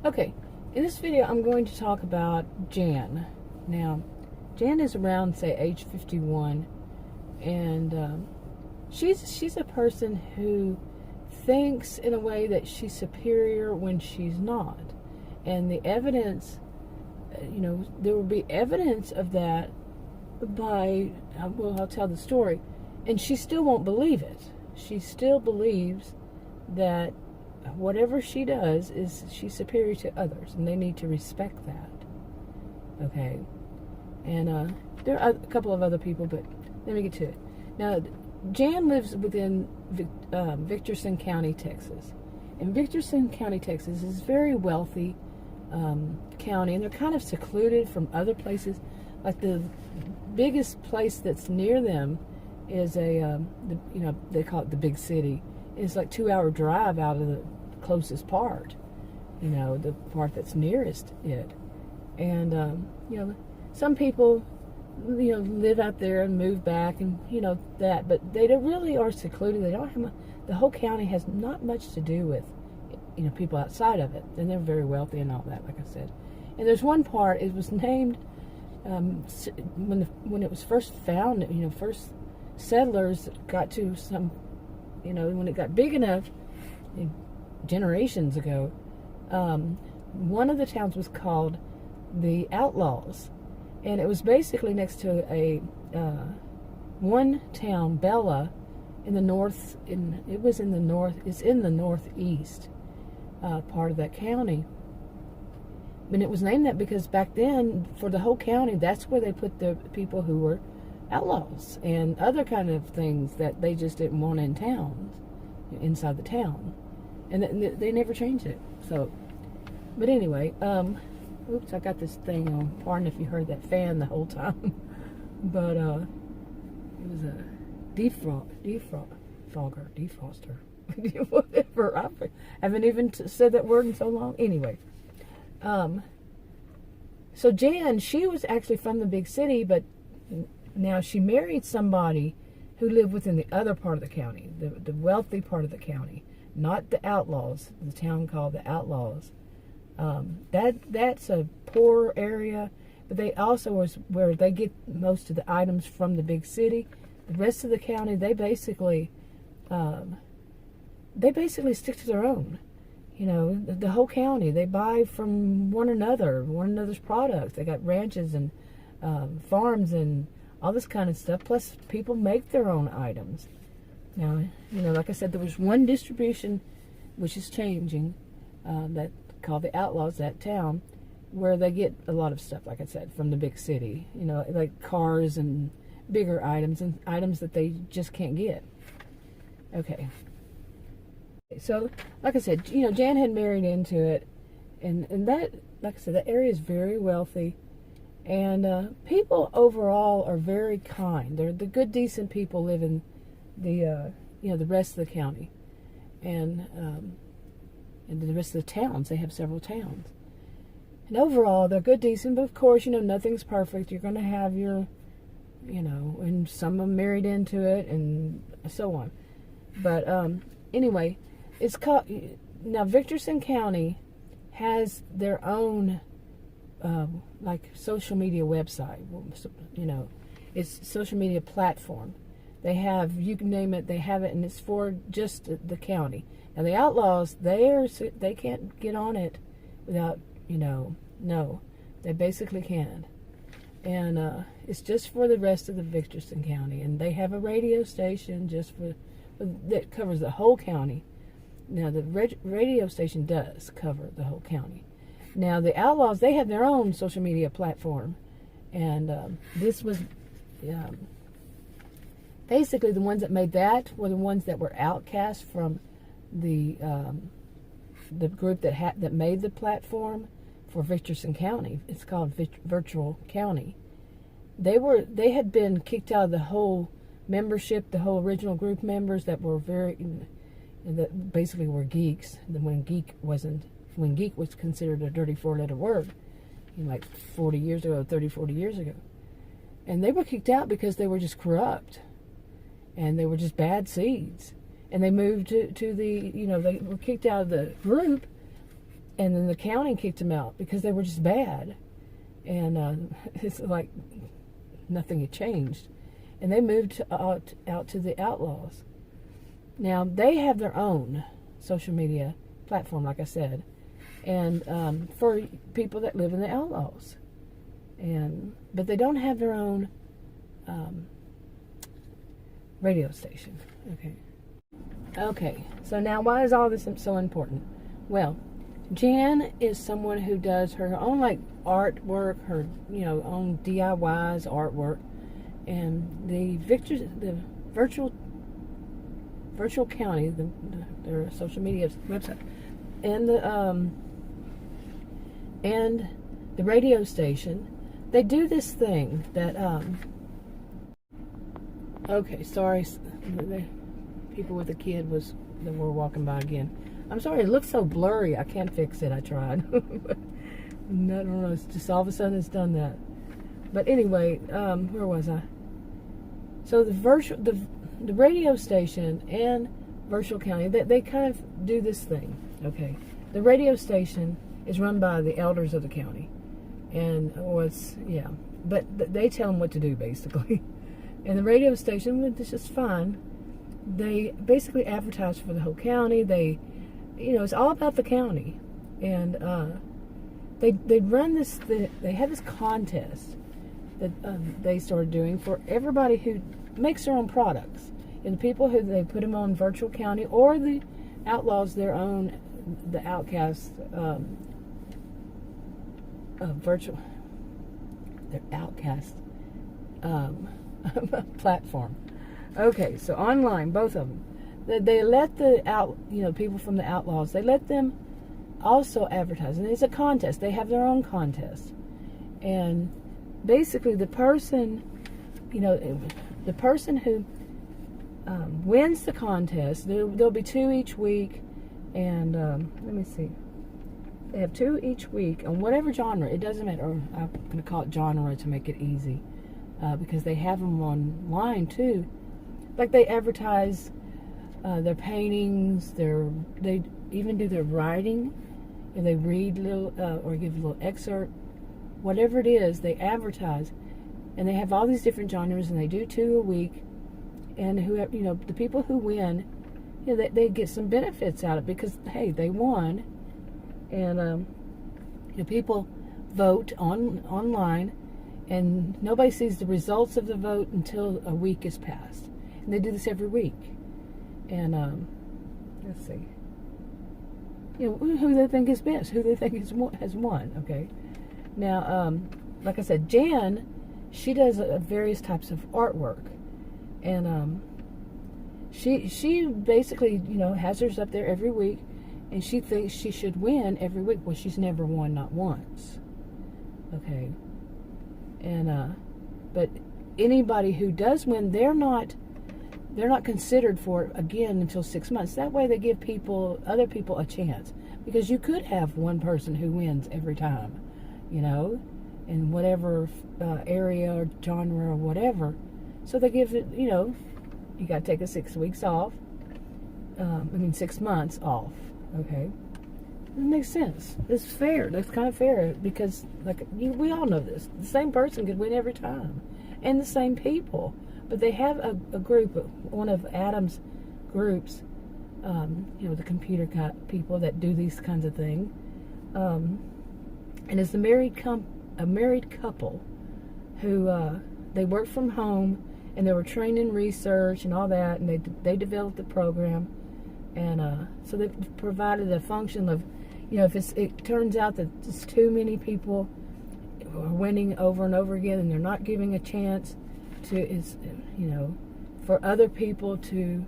Okay, in this video I'm going to talk about Jan. Now, Jan is around, say, age 51, and she's a person who thinks in a way that she's superior when she's not. And the evidence, there will be evidence of that by, well, I'll tell the story, and she still won't believe it. She still believes that whatever she does is she's superior to others, and they need to respect that. Okay, and there are a couple of other people, but let me get to it. Now, Jan lives within Victorson County, Texas, and Victorson County, Texas is a very wealthy county, and they're kind of secluded from other places. Like the biggest place that's near them is they call it the big city. It's like 2-hour drive out of the closest part, the part that's nearest it. And, some people, live out there and move back and, that, but they really are secluded. They don't have, the whole county has not much to do with, people outside of it. And they're very wealthy and all that, like I said. And there's one part, it was named, when it was first found, first settlers got to some, when it got big enough, generations ago, one of the towns was called the Outlaws, and it was basically next to a one town, Bella, in the north. It's in the northeast part of that county. And it was named that because back then, for the whole county, that's where they put the people who were outlaws and other kind of things that they just didn't want in towns, inside the town. And they never changed it. So, but anyway, oops, I got this thing on. Pardon if you heard that fan the whole time. But it was a defroster, whatever. I haven't even said that word in so long. Anyway. So Jan, she was actually from the big city, but now she married somebody who lived within the other part of the county, the wealthy part of the county, not the Outlaws, the town called the Outlaws. That's a poor area, but they also was where they get most of the items from the big city. The rest of the county, they basically stick to their own. The whole county, they buy from one another's products. They got ranches and farms and all this kind of stuff. Plus, people make their own items. Now, like I said, there was one distribution, which is changing, that called the Outlaws, that town, where they get a lot of stuff, like I said, from the big city. Like cars and bigger items and items that they just can't get. Okay. So, like I said, Jan had married into it, and that, like I said, that area is very wealthy, and people overall are very kind. They're the good, decent people live in the, the rest of the county, and the rest of the towns. They have several towns, and overall they're good, decent. But of course, nothing's perfect. You're going to have your, and some are married into it, and so on. But anyway. It's called, now Victorson County has their own like social media website, it's social media platform. They have, you can name it, they have it, and it's for just the county. Now the Outlaws, they can't get on it without, no, they basically can't. And it's just for the rest of the Victorson County, and they have a radio station just that covers the whole county. Now, the radio station does cover the whole county. Now, the Outlaws, they have their own social media platform. And this was, basically the ones that made that were the ones that were outcast from the group that made the platform for Victorson County. It's called Virtual County. They had been kicked out of the whole membership, the whole original group members that were that basically were geeks. When geek was considered a dirty 4-letter word, like 40 years ago, 30, 40 years ago. And they were kicked out because they were just corrupt. And they were just bad seeds. And they moved to the, they were kicked out of the group And then the county kicked them out because they were just bad. And it's like nothing had changed. And they moved out to the Outlaws. Now, they have their own social media platform, like I said, and for people that live in the Outlaws. But they don't have their own radio station. Okay, so now why is all this so important? Well, Jan is someone who does her own like artwork, her own DIYs, artwork, and the virtual county, their social media website, and the radio station, they do this thing that okay, sorry, the people with a kid that were walking by again. I'm sorry, it looks so blurry. I can't fix it. I tried. I don't know. It's just all of a sudden it's done that. But anyway, where was I? So the radio station and virtual county, they kind of do this thing. Okay, the radio station is run by the elders of the county, and but they tell them what to do basically. And the radio station, which is just fine, they basically advertise for the whole county. It's all about the county, and they run this. They have this contest that they started doing for everybody who makes their own products, and the people who they put them on virtual county or the Outlaws, the Outcasts their Outcast platform. Okay, so online, both of them. They let people from the Outlaws, they let them also advertise. And it's a contest. They have their own contest. And basically the person who wins the contest, there'll be 2 each week. And let me see. They have 2 each week on whatever genre. It doesn't matter. I'm going to call it genre to make it easy. Because they have them online too. Like they advertise their paintings, they even do their writing, and they read little or give a little excerpt, whatever it is, they advertise, and they have all these different genres, and they do 2 a week, and whoever the people who win, they get some benefits out of it because hey, they won, and people vote online, and nobody sees the results of the vote until a week is passed. And they do this every week. And let's see. Who they think is best, who they think has won. Okay. Now, like I said, Jan, she does various types of artwork, and she basically has hers up there every week, and she thinks she should win every week. Well, she's never won, not once. Okay. And but anybody who does win, they're not considered for it again until 6 months. That way they give other people a chance, because you could have one person who wins every time, in whatever area or genre or whatever. So they give it, you got to take 6 weeks off. 6 months off. Okay. It makes sense. It's fair. That's kind of fair because, we all know this. The same person could win every time, and the same people. But they have a group, one of Adam's groups, the computer people that do these kinds of things. And it's a married couple who they work from home, and they were trained in research and all that, and they developed the program, and so they provided a function of, if it turns out that it's too many people are winning over and over again, and they're not giving a chance for other people to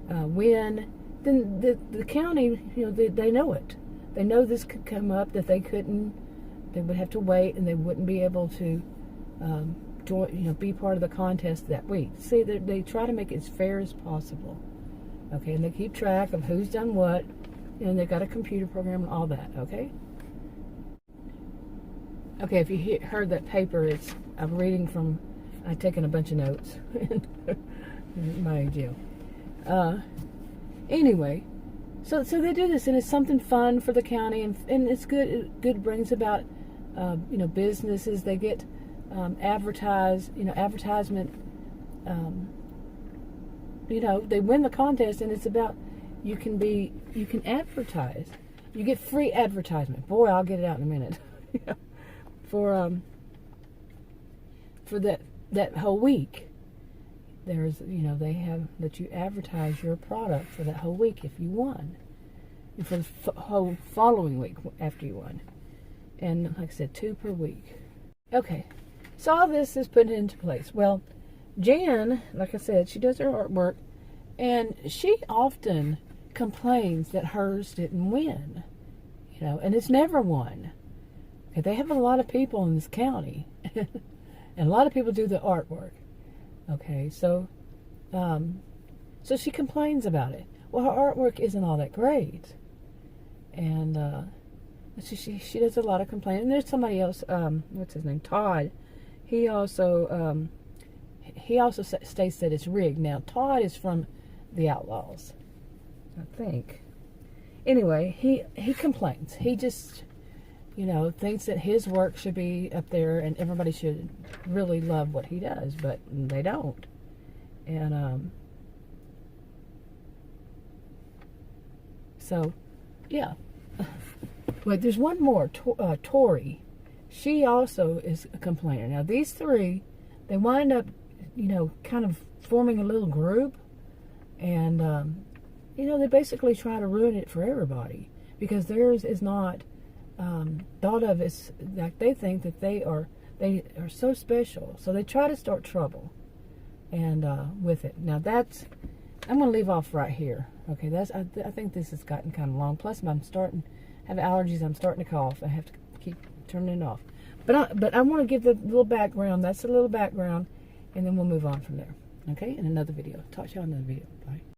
win, then the county, they know it. They know this could come up, that they would have to wait, and they wouldn't be able to join, be part of the contest that week. See, they try to make it as fair as possible. Okay, and they keep track of who's done what, and they've got a computer program and all that. Okay. Okay, if you heard that paper, I'm reading from. I've taken a bunch of notes in my jail. Anyway, So they do this, and it's something fun for the county, and it's good. It brings about, businesses. They get advertisement. They win the contest, and it's about you can advertise. You get free advertisement. Boy, I'll get it out in a minute. For that whole week. There's, they have that you advertise your product for that whole week if you won, and for the whole following week after you won, and like I said, 2 per week. Okay, so all this is put into place. Well, Jan, like I said, she does her artwork, and she often complains that hers didn't win, and it's never won. Okay, they have a lot of people in this county, and a lot of people do the artwork. Okay, so she complains about it. Well, her artwork isn't all that great, and she does a lot of complaining. And there's somebody else. What's his name? Todd. He also states that it's rigged. Now, Todd is from the Outlaws, I think. Anyway, he complains. He just thinks that his work should be up there and everybody should really love what he does, but they don't. And so, yeah. But there's one more, Tori. She also is a complainer. Now, these three, they wind up, kind of forming a little group, and, they basically try to ruin it for everybody because theirs is not thought of as like they think that they are so special, so they try to start trouble and with it. Now I'm going to leave off right here. Okay, I think this has gotten kind of long. Plus, I'm starting have allergies. I'm starting to cough. I have to keep turning it off. But I want to give the little background. That's a little background, and then we'll move on from there. Okay, in another video. Talk to y'all in another video. Bye.